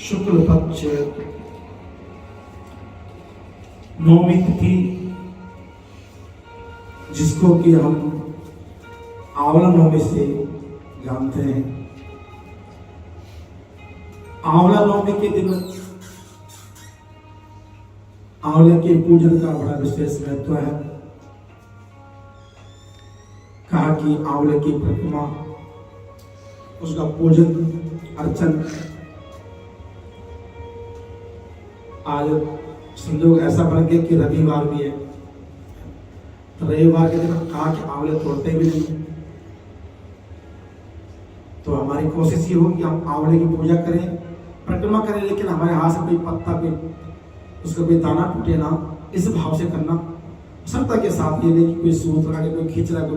शुक्ल पक्ष नौमी तिथि, जिसको कि हम आंवला नौमी से जानते हैं। आंवला नौमी के दिन आंवले के पूजन का बड़ा विशेष महत्व है। कहा कि आंवले की प्रतिमा, उसका पूजन अर्चन, आज संयोग ऐसा बन गया कि रविवार भी है, तो रविवार के दिन कहा कि आंवले तोड़ते भी नहीं। तो हमारी कोशिश ये होगी कि हम आंवले की पूजा करें, परिक्रमा करें, लेकिन हमारे हाथ से कोई पत्ता, कोई उसका कोई दाना टूटे ना, इस भाव से करना। क्षमता के साथ, ये नहीं कि कोई सूत लगा के कोई खींच रहा है, कोई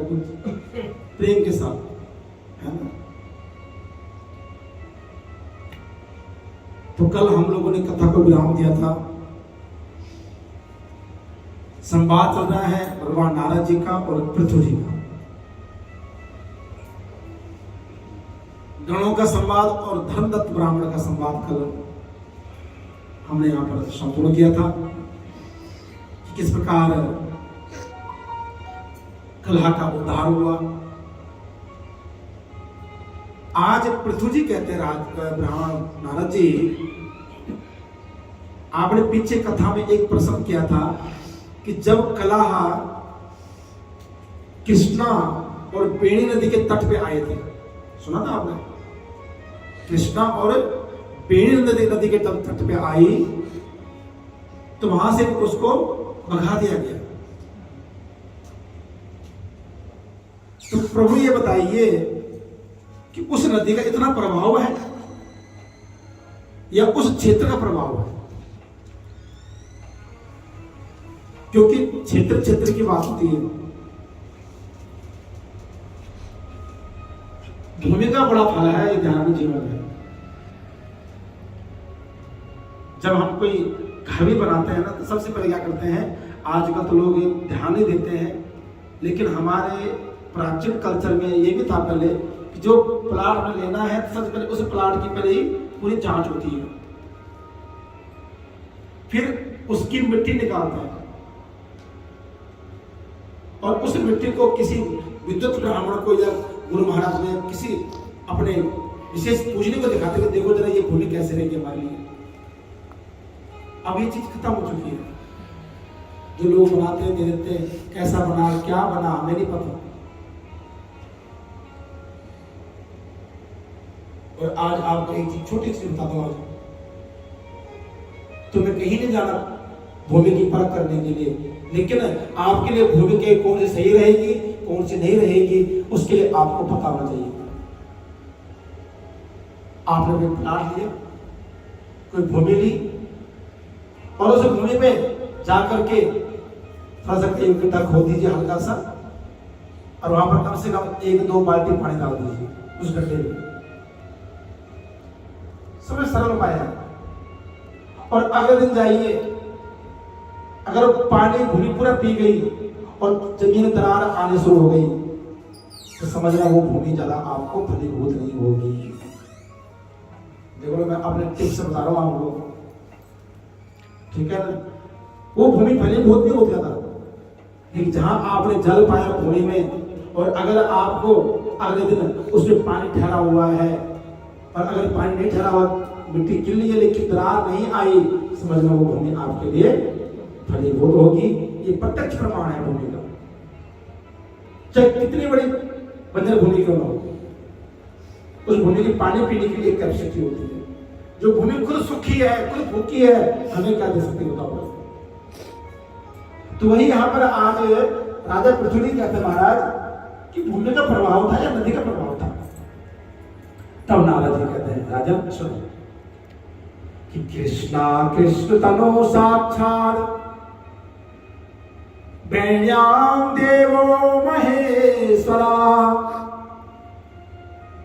प्रेम के साथ, है ना। तो कल हम लोगों ने कथा को विराम दिया था। संवाद चल रहा है भगवान नारद जी का और पृथ्वी जी का, गणों का संवाद और धर्मदत्त ब्राह्मण का संवाद कल हमने यहां पर संपूर्ण किया था कि किस प्रकार कलह का उद्धार हुआ। आज पृथ्वी जी कहते हैं, ब्राह्मण नारद जी, आपने पीछे कथा में एक प्रश्न किया था कि जब कलह कृष्णा और बेणी नदी के तट पे आए थे, सुना था आपने? कृष्णा और बेणी नदी के तट पे आई, तो वहां से उसको भगा दिया गया। तो प्रभु ये बताइए कि उस नदी का इतना प्रभाव है या उस क्षेत्र का प्रभाव है? क्योंकि क्षेत्र क्षेत्र की बात होती है। भूमि का बड़ा फल है, ये ध्यान जीवन है। जब हम कोई घर भी बनाते हैं ना, तो सबसे पहले क्या करते हैं, आजकल तो लोग ध्यान नहीं देते हैं, लेकिन हमारे प्राचीन कल्चर में ये भी था पहले कि जो प्लाट हमें लेना है, तो सबसे पहले उस प्लाट की पहले ही पूरी जांच होती है, फिर उसकी मिट्टी निकालते हैं और उस मिट्टी को किसी विद्युत ब्राह्मण को या गुरु महाराज ने किसी अपने विशेष पूजनी को दिखाते हुए, देखो जरा ये भूमि कैसे रहेगी हमारे लिए। अब ये चीज खत्म हो चुकी है। जो लोग बनाते हैं, दे देते हैं, कैसा बना, क्या बना, हमें नहीं पता। और आज आपको एक चीज छोटी सी बता दूं, आज तो मैं कहीं नहीं जाना भूमि की परख करने के लिए, लेकिन आपके लिए भूमि के कौन सी सही रहेगी, कौन सी नहीं रहेगी, उसके लिए आपको पता होना चाहिए। आपने कोई प्लाट लिया, कोई भूमि ली, और उस भूमि में जाकर के थोड़ा सा एक गड्ढा खोद दीजिए हल्का सा, और वहां पर कम से कम 1-2 बाल्टी पानी डाल दीजिए उस गड्ढे में। सबसे सरल उपाय है। और अगले दिन जाइए, अगर पानी भूमि पूरा पी गई और जमीन दरार आने शुरू हो गई, तो समझना वो भूमि ज्यादा आपको फलीभूत नहीं होगी। देखो, मैं अपने टिप्स बता रहा हूं आपको, ठीक है ना। वो भूमि फलीभूत नहीं होती ज्यादा, लेकिन जहां आपने जल पाया भूमि में, और अगर आपको अगले दिन उसमें पानी ठहरा हुआ है, और अगर पानी नहीं ठहरा हुआ, मिट्टी गिल्ली है लेकिन दरार नहीं आई, समझना वो भूमि आपके लिए फलीभूत होगी। ये प्रत्यक्ष प्रमाण है भूमि का, चाहे कितनी बड़ी बंजर भूमि क्यों ना हो, उस भूमि की पानी पीने के लिए एक कैपेसिटी होती है। जो भूमि खुद सूखी है, खुद भूखी है, हमें क्या दे सकती होता है? तो वही यहां पर आज राजा पृथ्वी कहते महाराज कि भूमि का प्रभाव था या नदी का प्रभाव था? तब नारद जी कहते हैं, राजा सुनो कि कृष्णा कृष्ण तनो साक्षात वैण्याम देवो महेश्वरा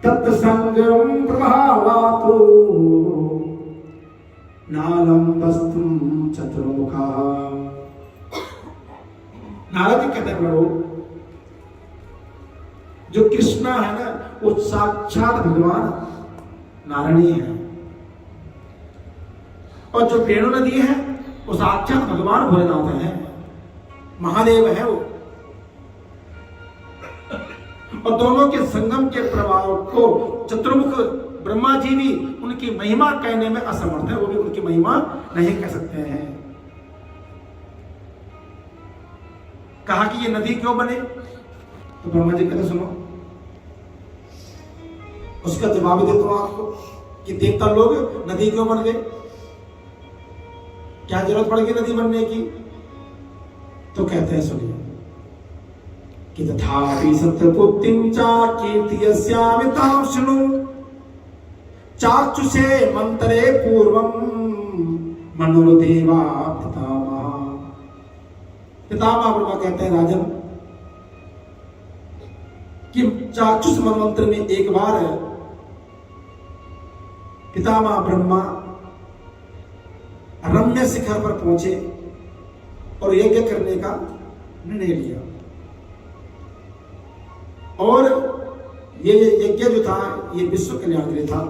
तत्संगम प्रभावातो नालम वस्तुम चतुर्मुखा। नारद जी कहते हैं, प्रभु जो कृष्णा है ना, वो साक्षात भगवान नारायणी है। और जो वेणु नदी है वो साक्षात भगवान भोलेनाथ है, महादेव है वो। और दोनों के संगम के प्रभाव को चतुर्मुख ब्रह्मा जी भी उनकी महिमा कहने में असमर्थ है, वो भी उनकी महिमा नहीं कह सकते हैं। कहा कि ये नदी क्यों बने, तो ब्रह्मा जी कहते सुनो, उसका जवाब देता हूं आपको कि देवता लोग नदी क्यों बन गए, क्या जरूरत पड़ गई नदी बनने की। तो कहते हैं सुनिए कि तथापि सत्यपुत्तिं च कीर्त्यस्यामितां शृणु चाक्षुषे मंतरे पूर्वं मनुर्देवा पितामह। पितामह ब्रह्मा कहते हैं राजन कि चाक्षुष मनवंतर में एक बार पितामह ब्रह्मा रम्य शिखर पर पहुंचे और यज्ञ करने का निर्णय लिया। और ये यज्ञ जो था ये विश्व कल्याण के लिए था,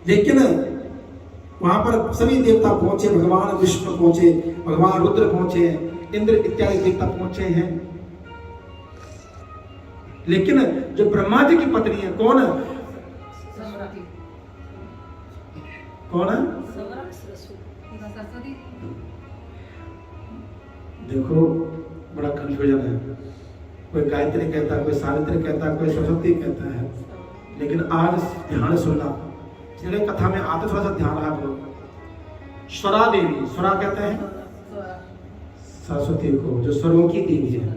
लेकिन वहां पर सभी देवता पहुंचे, भगवान विष्णु पहुंचे, भगवान रुद्र पहुंचे, इंद्र इत्यादि देवता पहुंचे हैं। लेकिन जो ब्रह्मा जी की पत्नी है कौन है, कौन है, देखो बड़ा कंफ्यूजन है, कोई गायत्री कहता है, कोई सावित्री कहता है, कोई सरस्वती कहता है। लेकिन आज ध्यान सुनना, जिन्हें कथा में आते थोड़ा सा ध्यान रहा करो। स्वरा देवी, स्वरा कहते हैं सरस्वती को, जो स्वरों की देवी है,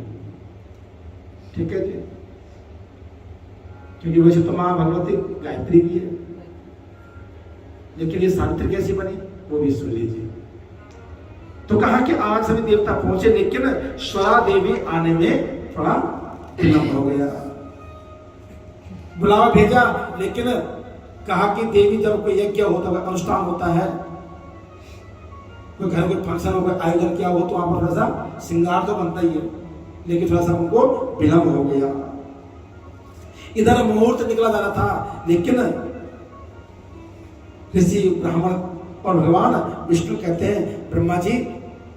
ठीक है जी। क्योंकि वैसे तो मां भगवती गायत्री भी है, लेकिन ये सावित्री कैसी बनी वो भी सुन लीजिए। तो कहा कि आज सभी देवता पहुंचे, लेकिन स्वरा देवी आने में थोड़ा विलंब हो गया। बुलावा भेजा, लेकिन कहा कि देवी जब कोई यज्ञ होता है, अनुष्ठान होता है, कोई घर कोई फंक्शन हो, कोई आयोजन किया हो, तो वहां पर थोड़ा सा श्रृंगार तो बनता ही है, लेकिन थोड़ा सा उनको विलंब हो गया। इधर मुहूर्त निकला जा रहा था, लेकिन ऋषि ब्राह्मण और भगवान विष्णु कहते हैं ब्रह्मा जी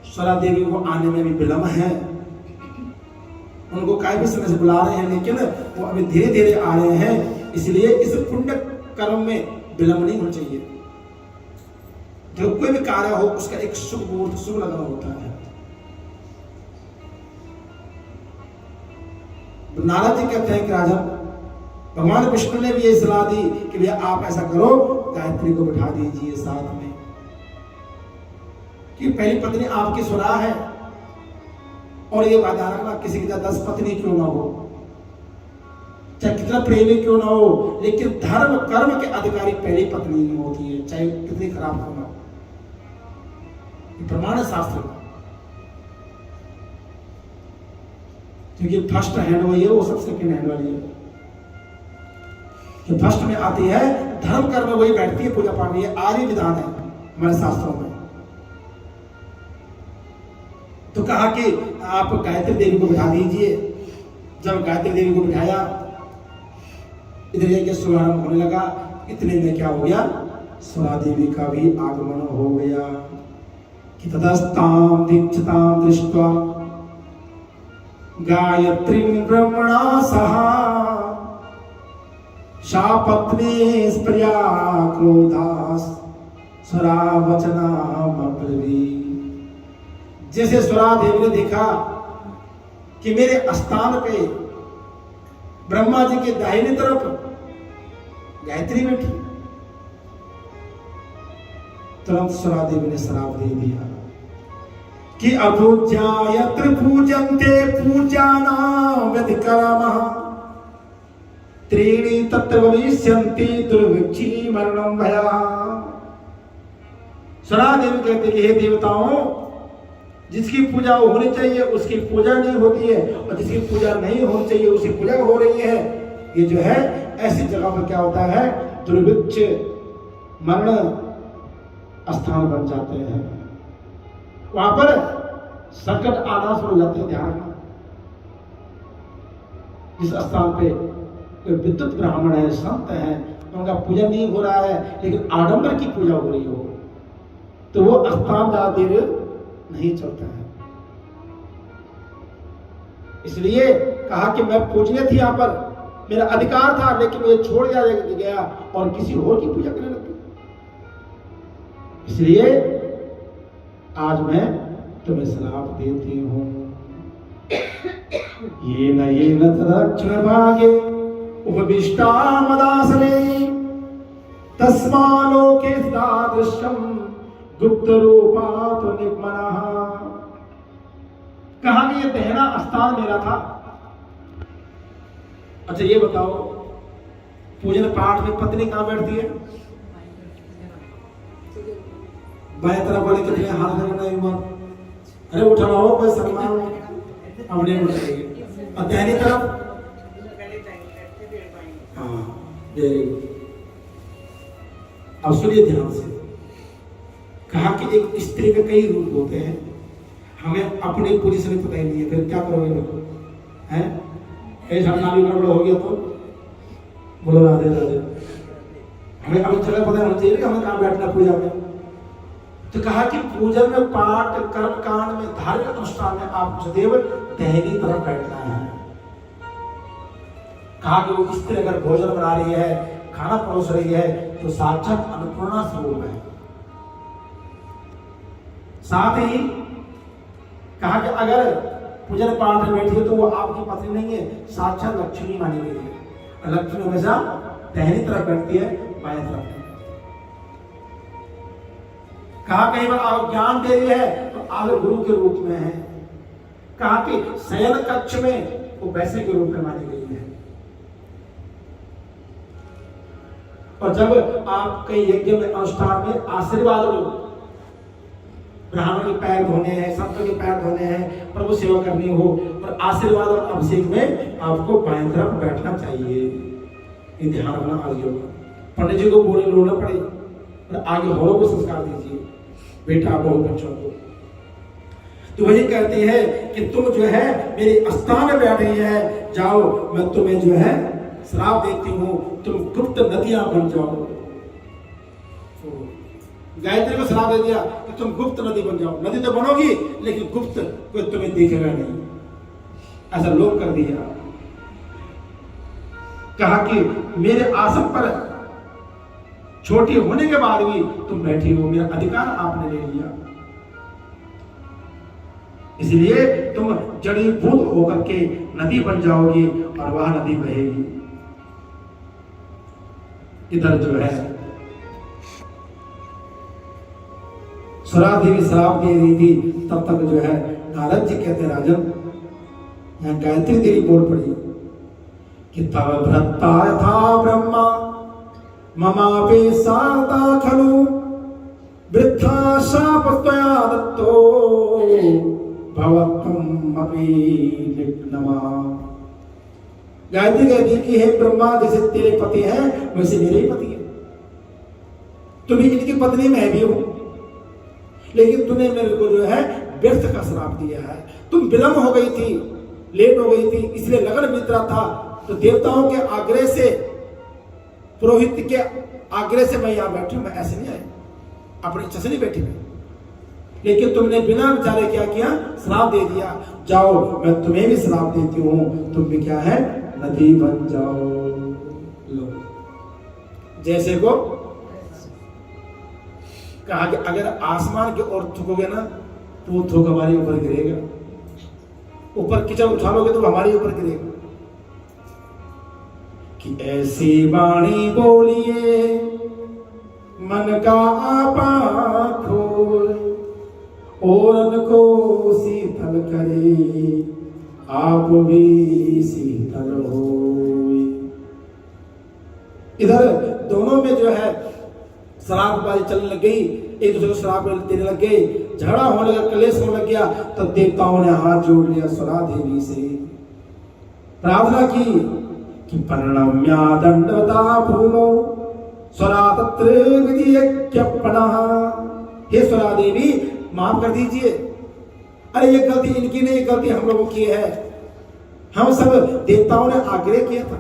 स्वरा देवी को आने में भी विलंब है, उनको काफी समय से बुला रहे हैं, लेकिन वो अभी धीरे धीरे आ रहे हैं, इसलिए इस पुण्य कर्म में विलंब नहीं होना चाहिए। जो कोई भी कार्य हो उसका एक शुभ मुहूर्त, शुभ लगन होता है। नारद जी कहते हैं कि राजा भगवान विष्णु ने भी ये सलाह दी कि भैया आप ऐसा करो, गायत्री को बिठा दीजिए साथ में, कि पहली पत्नी आपकी स्वरा है, और ये वादा रखना किसी की 10 पत्नी क्यों ना हो, चाहे कितना प्रेमी क्यों ना हो, लेकिन धर्म कर्म के अधिकारी पहली पत्नी नहीं होती है, चाहे कितनी खराब क्यों ना हो। प्रमाण है शास्त्र का, क्योंकि फर्स्ट हैंड वही है, वो सब सेकेंड हैंड वाली है। जो फर्स्ट में आती है धर्म कर्म में वही बैठती है, पूजा पाठ, ये आर्य विधान है हमारे शास्त्रों में। तो कहा कि आप गायत्री देवी को बिठा दीजिए। जब गायत्री देवी को बिठाया, इधर यज्ञ शुभारंभ होने लगा। इतने में क्या हो गया, स्वरा देवी का भी आगमन हो गया। कि ततस्तां दीक्षितां दृष्ट्वा गायत्रीं ब्रह्मणा सह सा पत्नी स्प्रिया क्रोधास स्वरा वचनामब्रवीत्। जैसे स्वरा देवी ने देखा कि मेरे स्थान पे ब्रह्मा जी के दाहिनी तरफ गायत्री बैठी, तुरंत स्वरा देवी ने श्राप दे दिया कि अपूज्या यत्र पूजन्ते पूज्यानां व्यतिक्रमः त्रीणि तत्र भविष्यन्ति दुर्भिक्षी मरणं भयाः। स्वरा देवी कहते कि हे देवताओं, जिसकी पूजा होनी चाहिए उसकी पूजा नहीं होती है, और जिसकी पूजा नहीं होनी चाहिए उसकी पूजा हो रही है। ये जो है ऐसी जगह पर क्या होता है, दुर्भिक्ष मरण स्थान बन जाते हैं, वहां पर संकट आना शुरू हो जाते हैं। ध्यान रखना, जिस स्थान पे कोई विद्युत ब्राह्मण है, संत है, उनका पूजन नहीं हो रहा है लेकिन आडंबर की पूजा हो रही हो, तो वो स्थान ज्यादा देर नहीं चलता है। इसलिए कहा कि मैं पूजनीय थी, यहाँ पर मेरा अधिकार था, लेकिन मुझे छोड़ दिया गया और किसी और की पूजा करने लगी। इसलिए आज मैं तुम्हें श्राप देती हूं। ये न दक्षिण भागे उपविष्टा मदासने तस्मालोके तादृशम गुप्त रूपा तो निगमनः। कहा कि ये दहना स्थान मेरा था। अच्छा ये बताओ, पूजन पाठ में पत्नी कहां बैठती है? बाएं तरफ वाले कितने हाथ करना एक बार, अरे उठा हो कोई सम्मान अपने उठाइए। और दाहिनी तरफ, हाँ वेरी गुड। अब सुनिए ध्यान से, कहा कि एक स्त्री के कई रूप होते हैं, हमें अपनी पोजीशन पता ही नहीं है, फिर क्या करोगे हैं? ऐसा नाली गड़बड़ हो गया तो बोलो राधे राधे। हमें अब जगह पता होना चाहिए कि हमें कहाँ बैठना पूजा में। तो कहा कि पूजन में, पाठ कर्म कांड में, धार्मिक अनुष्ठान में आप सदैव दाहिनी तरफ बैठना है। कहा कि वो स्त्री अगर भोजन बना रही है, खाना परोस रही है, तो साक्षात अन्नपूर्णा स्वरूप है। साथ ही कहा कि अगर पूजन पाठ में बैठी है तो वो आपकी पत्नी नहीं है, साक्षात लक्ष्मी मानी गई है। लक्ष्मी हमेशा दाहिनी तरफ बैठती है, बाएं तरफ। कहा कहीं बार आप ज्ञान दे रही है तो आप गुरु के रूप में है। कहा कि शयन कक्ष में वो वैसे के रूप में मानी गई है। और जब आप कई यज्ञ में, अनुष्ठान में आशीर्वाद लो, ब्राह्मण के पैर धोने हैं, संतों के पैर धोने हैं, प्रभु सेवा करनी हो, और आशीर्वाद और अभिषेक में आपको बाएं तरफ बैठना चाहिए। ये ध्यान रखना। आज होगा पंडित जी को बोले लोना पड़े और आगे औरों को संस्कार दीजिए, बेटा बहु बच्चों को। तो वही कहते हैं कि तुम जो है मेरे स्थान में बैठ रही है, जाओ मैं तुम्हें जो है श्राप देती हूं, तुम गुप्त नदियां बन जाओ। गायत्री को श्राप दे दिया कि तुम गुप्त नदी बन जाओ। नदी तो बनोगी लेकिन गुप्त, कोई तुम्हें देखेगा नहीं, ऐसा लोग कर दिया। कहा कि मेरे आसन पर छोटी होने के बाद भी तुम बैठी हो, मेरा अधिकार आपने ले लिया, इसलिए तुम जड़ीभूत होकर के नदी बन जाओगी और वह नदी बहेगी। इधर जो है देवी श्राप दे रही थी, तब तक जो है नारद जी कहते राजन, यहां गायत्री देवी बोल पड़ी कि तव भ्रता था ब्रह्मा ममापे साता खलु वृथा शाप त्वया दत्तो भवत्वम अपि निग्नमा। गायत्री कहती कि हे ब्रह्मा, जैसे तेरे पति हैं वैसे मेरे ही पति है, तुम भी इनकी पत्नी मैं भी हूं, लेकिन तूने मेरे को जो है व्यर्थ का श्राप दिया है। तुम विलंब हो गई थी, लेट हो गई थी, इसलिए लगन बीत रहा था, तो देवताओं के आग्रह से, पुरोहित के आग्रह से मैं यहां बैठी हूं। मैं ऐसे नहीं आई, अपनी इच्छा से नहीं बैठी मैं, लेकिन तुमने बिना विचारे क्या किया, श्राप दे दिया। जाओ मैं तुम्हें भी श्राप देती हूं, तुम भी क्या है नदी बन जाओ। लो जैसे को कहा कि अगर आसमान की ओर थूकोगे ना तो वो थूक हमारे ऊपर गिरेगा, ऊपर कीचड़ उठा लोगे तो हमारे ऊपर गिरेगा। कि ऐसी वाणी बोलिए मन का आपा खोल, और उनको शीतल करे आप भी शीतल हो। इधर दोनों में जो है शराबबाजी चलने लग गई, एक दूसरे को शराब देने लग गए, झगड़ा होने लगा, कलेश होने लग गया। तो देवताओं ने हाथ जोड़ लिया स्वरा देवी से, प्रार्थना की कि परिणम्या दंडवता भूमो स्वरा तत्र विधियज्ञपनः। हे स्वरा देवी माफ कर दीजिए, अरे ये गलती इनकी नहीं, गलती हम लोगों की है, हम सब देवताओं ने आग्रह किया था।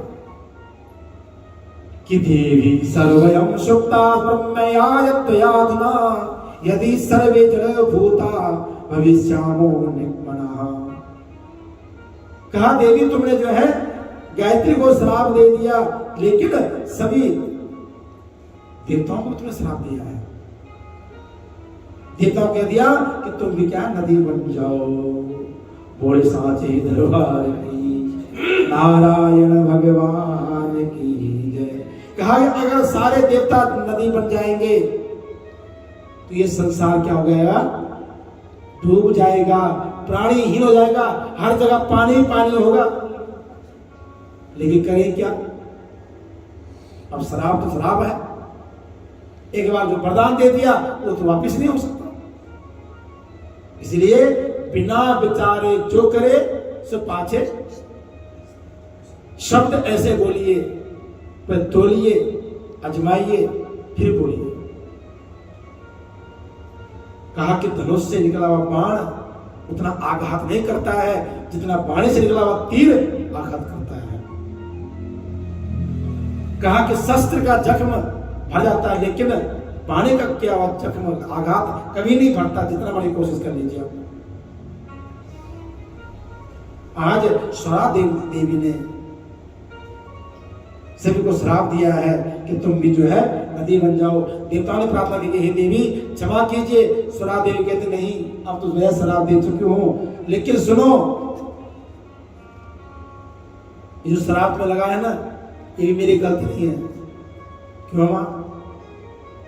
कि देवी सर्वयं सुप्ता ब्रह्मयायत्वयाधुना यदि सर्वे जड़ भूता भविष्यामो निम्मनः। कहा देवी तुमने जो है गायत्री को श्राप दे दिया, लेकिन सभी देवताओं को तुमने श्राप दिया है। देवताओं कह दिया कि तुम भी क्या नदी बन जाओ। बोले साचे दरबार की नारायण भगवान की जय। कहा कि अगर सारे देवता नदी बन जाएंगे तो ये संसार क्या हो गया, डूब जाएगा, प्राणीहीन हो जाएगा, हर जगह पानी पानी होगा। लेकिन करें क्या, अब शराब तो शराब है, एक बार जो वरदान दे दिया वो तो वापस नहीं हो सकता। इसलिए बिना विचारे जो करे सो पाछे। शब्द ऐसे बोलिए, पर तोलिए, अजमाइए, फिर बोलिए। कहा कि धनुष से निकला हुआ बाण उतना आघात नहीं करता है जितना बाण से निकला हुआ तीर आघात करता है। कहा कि शस्त्र का जख्म भर जाता है, लेकिन बाण का क्या हुआ जख्म आघात कभी नहीं भरता, जितना बड़ी कोशिश कर लीजिए आप। आज स्वरा देवी ने सभी को श्राप दिया है कि तुम भी जो है नदी बन जाओ। देवताओं ने प्रार्थना की, हे देवी क्षमा कीजिए। स्वरा देवी कहते नहीं, अब तो मैं श्राप दे चुकी हूं, लेकिन सुनो, ये जो श्राप में लगा है ना, ये भी मेरी गलती नहीं है। क्यों मां,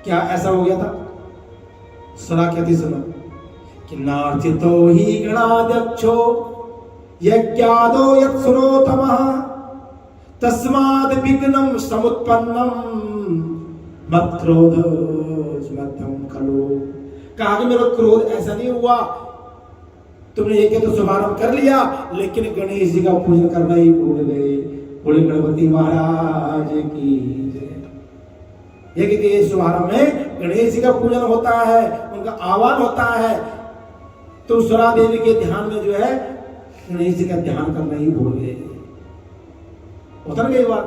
क्या ऐसा हो गया था? स्वरा कहती सुनो कि नार्चितो ही गणाध्यक्षो यज्ञादो यत्सुरोतमः तस्माद विघ्नं समुत्पन्नं मत क्रोध मध्यम खलो। कहा कि मेरा क्रोध ऐसा नहीं हुआ, तुमने ये तो शुभारंभ कर लिया, लेकिन गणेश जी का पूजन करना ही भूल गए। बोले गणपति महाराज की जय। ये शुभारंभ में गणेश जी का पूजन होता है, उनका आह्वान होता है, तो स्वरा देवी के ध्यान में जो है गणेश जी का ध्यान करना ही भूल गए। होता ना कई बार,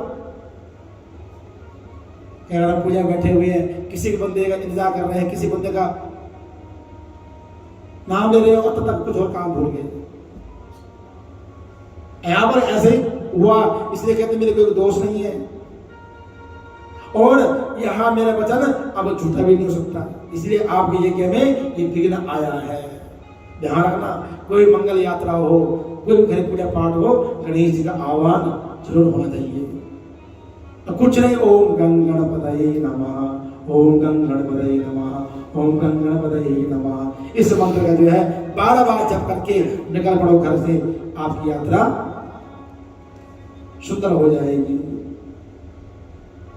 अगर हम पूजा बैठे हुए हैं, किसी के बंदे का इंतजार कर रहे हैं, किसी बंदे का नाम ले रहे हो, तब तक कुछ और काम भूल गए। यहां पर ऐसे ही हुआ, इसलिए कहते मेरे कोई दोष नहीं है, और यहां मेरा वचन अब झूठा भी नहीं हो सकता। इसलिए आपके यज्ञ में ये विघ्न आया है। ध्यान रखना, कोई मंगल यात्रा हो, कोई घर पूजा पाठ हो, गणेश जी का आह्वान जरूर होना चाहिए। तो कुछ नहीं, ओम गं गणपतये नमः, ओम गं गणपतये नमः, ओम गं गणपतये नमः। इस मंत्र का जो है 12 बार जप करके निकल पड़ो घर से, आपकी यात्रा सुंदर हो जाएगी।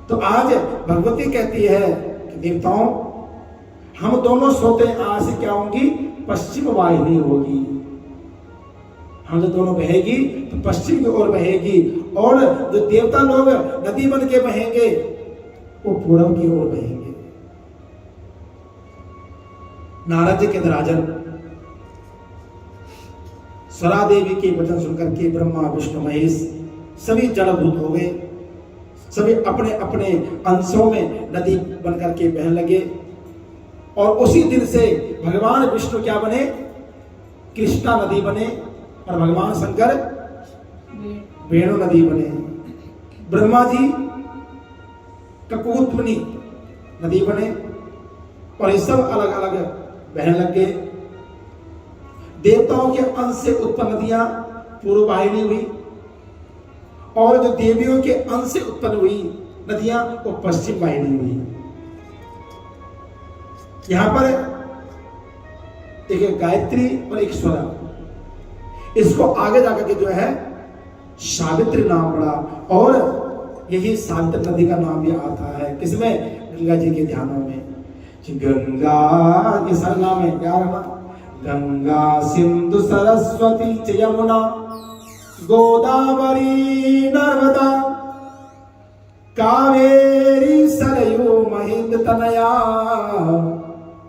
तो आज भगवती कहती है कि देवताओं, हम दोनों सोते हैं, आज से क्या होगी, पश्चिम वाहिनी होगी। हम जो दोनों बहेगी तो पश्चिम की ओर बहेगी, और जो देवता लोग नदी बन के बहेंगे वो पूरब की ओर बहेंगे। नारद जी के राजन स्वरा देवी के वचन सुनकर के ब्रह्मा विष्णु महेश सभी जड़भूत हो गए। सभी अपने अपने अंशों में नदी बनकर के बहने लगे, और उसी दिन से भगवान विष्णु क्या बने, कृष्णा नदी बने, और भगवान शंकर वेणु नदी बने। ब्रह्मा जी कपूतमणि नदी बने, और ये सब अलग अलग बहने लग गए। देवताओं के अंश से उत्पन्न नदियां पूर्व वाहिनी हुई, और जो देवियों के अंश से उत्पन्न हुई नदियां वो पश्चिम वाहिनी हुई। यहां पर एक गायत्री और एक स्वरा, इसको आगे जाकर के जो है सावित्री नाम पड़ा, और यही सावित्री नदी का नाम भी आता है किसमें, गंगा जी के ध्यानों में। गंगा के सरनाम है क्या रहा, गंगा सिंधु सरस्वती च यमुना गोदावरी नर्मदा कावेरी सरयू महेंद्र तनया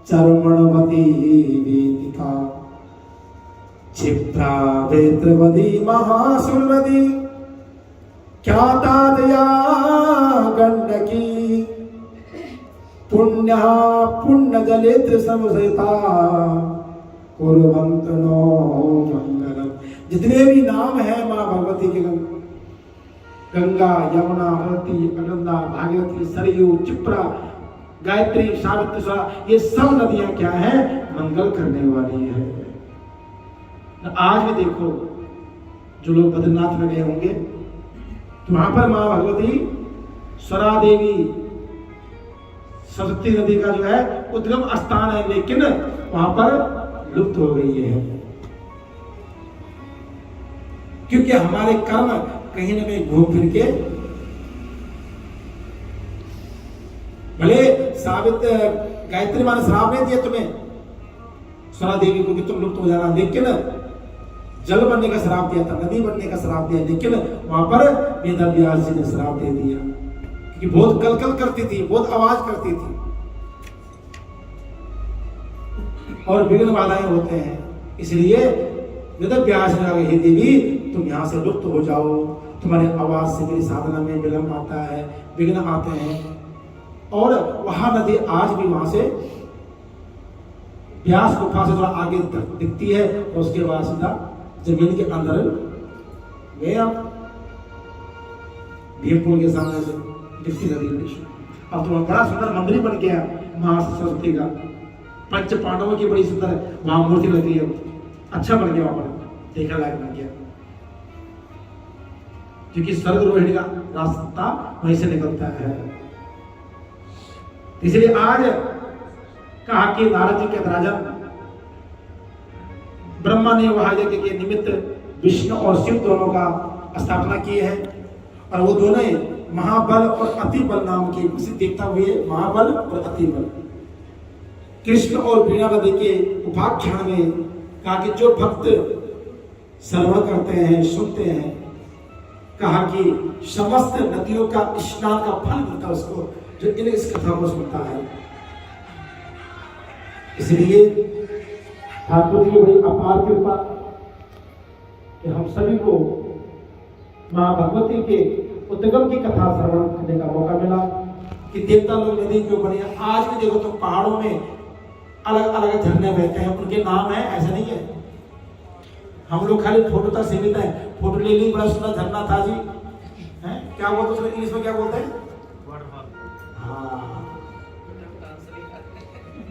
चर्मणवती वेदिका क्षिप्रा वेत्रवती महासुरवती ख्यातादया गंडकी पुण्य पुण्य जलित समसता कुर्वन्त नो मंगलम। जितने भी नाम है माँ भगवती के, गंगा, यमुना, हरती, अलंदा, भागीरथी, सरयू, क्षिप्रा, गायत्री, सावित्री, स्वरा, ये सब नदियां क्या है? मंगल करने वाली है। आज भी देखो जो लोग बद्रीनाथ में गए होंगे तो वहां पर मां भगवती, स्वरा देवी, सरस्वती नदी का जो है उद्गम स्थान है, लेकिन वहां पर लुप्त हो गई है क्योंकि हमारे कर्म कहीं ना कहीं घूम फिर के, भले साबित गायत्री मां ने श्राप नहीं दिया तुम्हें स्वरा देवी को कि तुम लुप्त हो जाना, लेकिन जल बनने का श्राप दिया था, नदी बनने का श्राप दिया, लेकिन वहां पर वेदव्यास जी ने श्राप दे दिया क्योंकि बहुत कलकल करती थी, बहुत आवाज करती थी और विघ्न बाधाएं होते हैं। इसलिए वेदव्यास ने कहा, हे देवी तुम यहां से लुप्त हो जाओ, तुम्हारे आवाज से मेरी साधना में विलंब आता है, विघ्न आते हैं। और वहां नदी आज भी वहां से व्यास गुफा से थोड़ा आगे दिखती है और उसके बाद सीधा जमीन के अंदर गया, भीमपुर के सामने से दिखती नदी। अब तो बड़ा सुंदर मंदिर बन गया महा सरस्वती का, पंच पांडवों की बड़ी सुंदर वहां मूर्ति लगी है, अच्छा बन गया, वहां पर देखने लायक बन गया क्योंकि स्वर्ग रोहिणी का रास्ता वहीं से निकलता है। इसलिए आज कहा कि नारद जी के राजन ब्रह्मा ने वहां यज्ञ के निमित्त विष्णु और शिव दोनों का स्थापना की है और वो दोनों महाबल और अति बल नाम की प्रसिद्ध देवता हुए, महाबल और अति बल। कृष्ण और वीणा नदी के उपाख्यान में कहा कि जो भक्त श्रवण करते हैं, सुनते हैं, कहा कि समस्त नदियों का स्नान का फल मिलता है उसको जो इस कथा को सुनता है। इसलिए ठाकुर की बड़ी अपार कृपा कि हम सभी को मां भगवती के उद्गम की कथा श्रवण करने का मौका मिला कि देवता लोग नदी क्यों बने। आज भी देखो तो पहाड़ों में अलग अलग झरने बहते हैं, उनके नाम है, ऐसा नहीं है। हम लोग खाली फोटो तक सीमित है, फोटो ले ली, बड़ा सुंदर झरना था जी, है क्या बोलते हैं इंग्लिश में, क्या बोलते हैं, हाँ।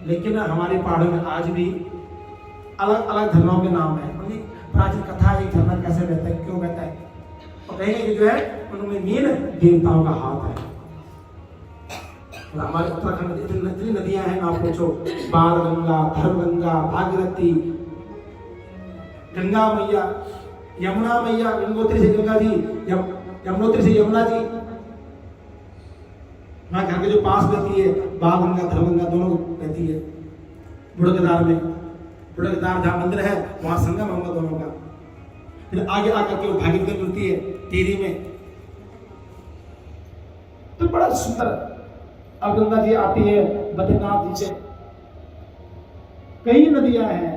लेकिन हमारे पहाड़ों में आज भी अलग अलग झरनों के नाम है, उनकी प्राचीन कथा है, झरना कैसे बहता है, क्यों बहता है, और कहेंगे कि जो है उनमें मेन देवताओं का हाथ है। और हमारे उत्तराखंड में इतनी नदियां हैं ना पूछो, बाल गंगा, धर्म गंगा, भागीरथी, गंगा मैया, यमुना मैया, गंगोत्री से गंगा जी, यमुनोत्री से यमुना जी, हमारे घर के जो पास बहती है बाल गंगा, धर्म गंगा दोनों बहती है। बुढ़केदार में, बुढ़केदार जहाँ मंदिर है वहां संगम होगा दोनों का। फिर आगे आकर के वो भागीरथी मिलती है टीरी में, तो बड़ा सुंदर। अब गंगा जी आती है बद्रीनाथ जी से, कई नदियां हैं,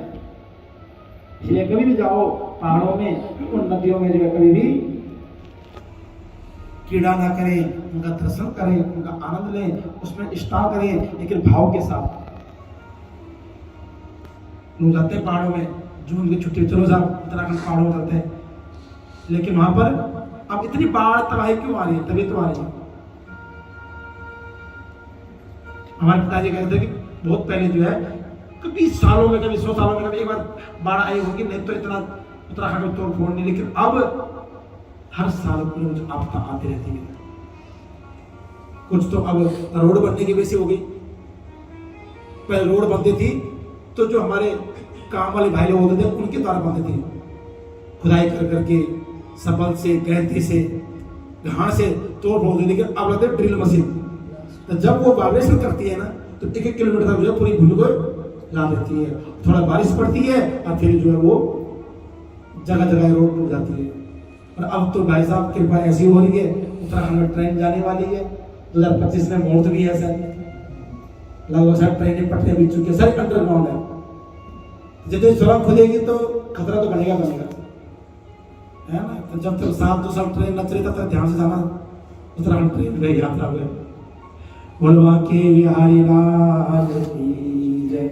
इसलिए कभी भी जाओ पहाड़ों में उन नदियों में जो है कभी भी कीड़ा ना करें, उनका दर्शन करें, उनका आनंद लें, उसमें स्नान करें, लेकिन भाव के साथ। लोग जाते हैं पहाड़ों में जून की छुट्टी, चलो साहब उत्तराखंड पहाड़ों में जाते हैं, लेकिन वहां पर अब इतनी बाढ़ तबाही क्यों आ रही है, तभी तो आ रही है। हमारे पिताजी कहते थे कि बहुत पहले जो है कभी सालों में, कभी 100 सालों में कभी एक बार बाढ़ आई होगी, नहीं तो इतना उत्तराखंड में तोड़ फोड़ नहीं, लेकिन अब हर साल कुछ आपदा आती रहती है। कुछ तो अब रोड बनने की वजह से हो गई, पहले रोड बनती थी तो जो हमारे काम वाले भाई लोग होते थे उनके द्वारा बनते थे, खुदाई कर करके सबल से, गैंती से, घाण से तोड़ फोड़, लेकिन अब लगता है ड्रिल मशीन, तो जब वो वाइब्रेशन करती है ना तो 1-1 किलोमीटर तक जो है पूरी भूमि को ला देती है। थोड़ा बारिश पड़ती है और फिर जो है वो जगह जगह रोड टूट जाती है। और अब तो भाई साहब कृपा ऐसी हो रही है, उत्तराखंड में ट्रेन जाने वाली है, 2025 में मुहूर्त भी है सर, लगभग सर ट्रेनें पटरियां बिछ चुकी है, सर अंडरग्राउंड है। जितनी सुरंग खुलेगी तो खतरा तो बनेगा बनेगा। है ना। तो जब तक 7-2 साल ट्रेन न चले तब तक ध्यान से जाना, उत्तराखंड ट्रेन में यात्रा में। बोलवा के बिहारी लाल की जय।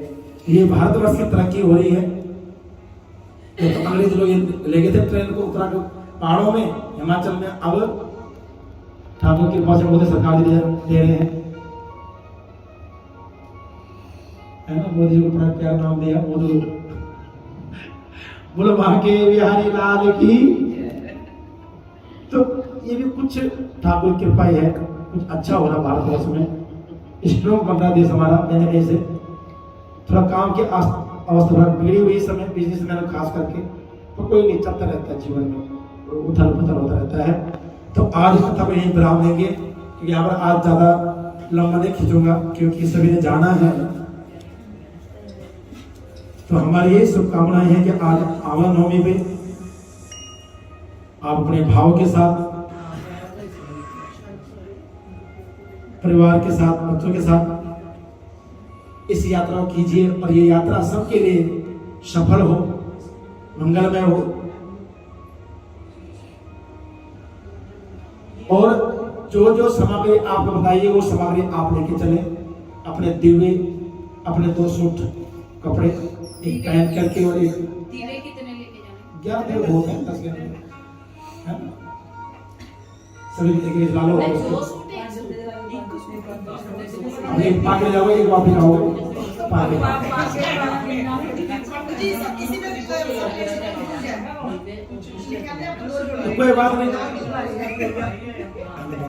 ये भारतवर्ष की तरक्की हो रही है। तो अंग्रेज लोग ले गए थे ट्रेन को उत्तराखंड पहाड़ों में, हिमाचल में, अब ठाकुर की कृपा से मोदी सरकार दे रहे हैं, है ना। मोदी जी को बड़ा प्यार नाम दिया मोदी। बोलो भाग्य बिहारी लाल की। तो ये भी कुछ ठाकुर की कृपा है, कुछ अच्छा हो रहा भारतवर्ष में, स्ट्रॉन्ग बन रहा देश हमारा। मैंने ऐसे थोड़ा काम की अवस्था थोड़ा बिगड़ी हुई समय, बिजनेस मैन खास करके, तो कोई नहीं, चलता रहता है जीवन में, उथल पुथल होता रहता है। तो आज कथा को यही विराम देंगे, क्योंकि यहाँ पर आज ज्यादा लंबा नहीं खींचूंगा, क्योंकि सभी ने जाना है। तो हमारी ये शुभकामनाएं हैं कि आज आवन नवमी पे आप अपने भाव के साथ, परिवार के साथ, बच्चों के साथ इस यात्रा को कीजिए, और ये यात्रा सबके लिए सफल हो, मंगलमय हो। और जो जो सामग्री आपको बताइए वो सामग्री आप लेके चले, अपने दिव्य, अपने 2 सूट कपड़े एक पहन करके, और एक दीवे कितने लेके जाने? 11 देव बहुत है, 10 11 है ना। सभी एक ला लो, एक पाके जाओ, एक वापस आओगे पाके। कोई बात नहीं।